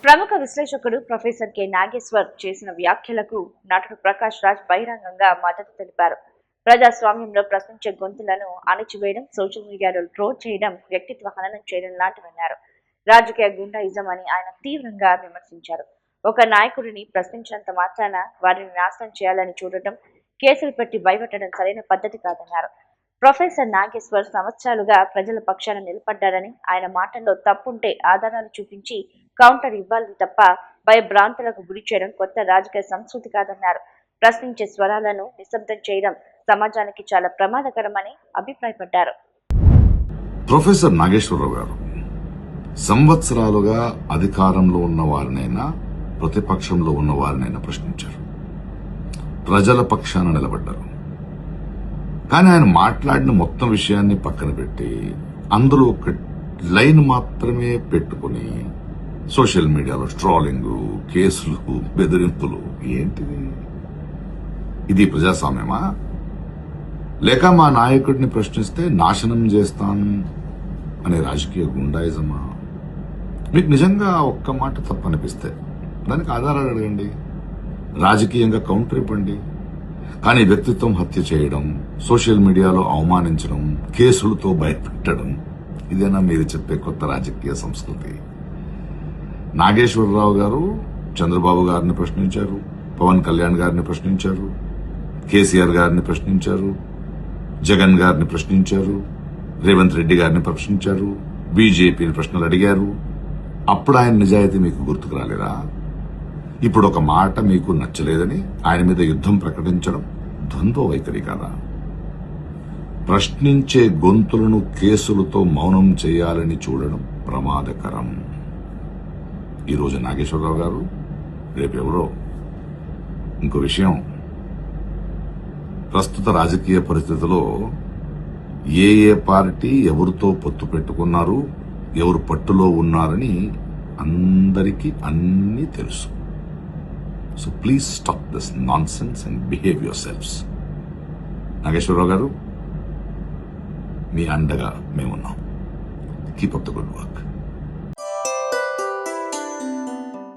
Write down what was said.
ప్రముఖ విశ్లేషకుడు professor K Nageshwar చేసిన వ్యాఖ్యలకు నటుడు ప్రకాష్ రాజ్ బహిరంగంగా మద్దతు తెలిపారు. ప్రజాస్వామ్యంలో ప్రశ్నించే గొంతులను అణచివేయడం, సోషల్ మీడియాలో ట్రోల్ చేయడం, వ్యక్తిత్వ హననం చేయడం లాంటివన్నారు. రాజకీయ గుండాయిజం అని ఆయన తీవ్రంగా విమర్శించారు. ఒక నాయకుడిని ప్రశ్నించినంత మాత్రాన వారిని నాశనం చేయాలని చూడటం, కేసులు పెట్టి భయపెట్టడం సరైన పద్ధతి కాదన్నారు. ప్రొఫెసర్ నాగేశ్వర్ సంవత్సరాలుగా ప్రజల పక్షాన నిలబడ్డారని, ఆయన మాటల్లో తప్పుంటే ఆధారాలు చూపించి కౌంటర్ ఇవ్వాలి తప్ప భయభ్రాంతులకు గురి చేయడం కొత్త రాజకీయ సంస్కృతి కాదన్నారు. ప్రశ్నించే స్వరాలను నిశ్శబ్దం చేయడం సమాజానికి చాలా ప్రమాదకరమని అభిప్రాయపడ్డారు. ప్రొఫెసర్ నాగేశ్వరరావు గారు సంవత్సరాలుగా అధికారంలో ఉన్న వారినైనా ప్రతిపక్షంలో ఉన్న వారినైనా ప్రశ్నించారు. ప్రజల పక్షాన నిలబడ్డారు. కానీ ఆయన మాట్లాడిన మొత్తం విషయాన్ని పక్కన పెట్టి అందులో ఒక లైన్ మాత్రమే పెట్టుకుని సోషల్ మీడియాలో ట్రోలింగ్, కేసులు, బెదిరింపులు ఏంటిది? ఇది ప్రజాస్వామ్యమా? లేక మా నాయకుడిని ప్రశ్నిస్తే నాశనం చేస్తాను అనే రాజకీయ గుండాయిజమా? మీకు నిజంగా ఒక్క మాట తప్పనిపిస్తే దానికి ఆధారాలు అడగండి, రాజకీయంగా కౌంటర్ ఇవ్వండి. కానీ వ్యక్తిత్వం హత్య చేయడం, సోషల్ మీడియాలో అవమానించడం, కేసులతో భయపెట్టడం, ఇదేనా మీరు చెప్పే కొత్త రాజకీయ సంస్కృతి? నాగేశ్వరరావు గారు చంద్రబాబు గారిని ప్రశ్నించారు, పవన్ కళ్యాణ్ గారిని ప్రశ్నించారు, కేసీఆర్ గారిని ప్రశ్నించారు, జగన్ గారిని ప్రశ్నించారు, రేవంత్ రెడ్డి గారిని ప్రశ్నించారు, బీజేపీని ప్రశ్నలు అడిగారు. అప్పుడు ఆయన నిజాయితీ మీకు గుర్తుకు రాలేదా? ఇప్పుడు ఒక మాట మీకు నచ్చలేదని ఆయన మీద యుద్ధం ప్రకటించడం ద్వంద్వ వైఖరి కాదా? ప్రశ్నించే గొంతులను కేసులతో మౌనం చేయాలని చూడడం ప్రమాదకరం. ఈరోజు నాగేశ్వరరావు గారు, రేపెవరో. ఇంకో విషయం, ప్రస్తుత రాజకీయ పరిస్థితిలో ఏ పార్టీ ఎవరితో పొత్తు పెట్టుకున్నారు, ఎవరు పట్టులో ఉన్నారని అందరికీ అన్నీ తెలుసు. So please stop this nonsense and behave yourselves. Nageswararao గారు, మీ అండగా మేమున్నాం. Keep up the good work.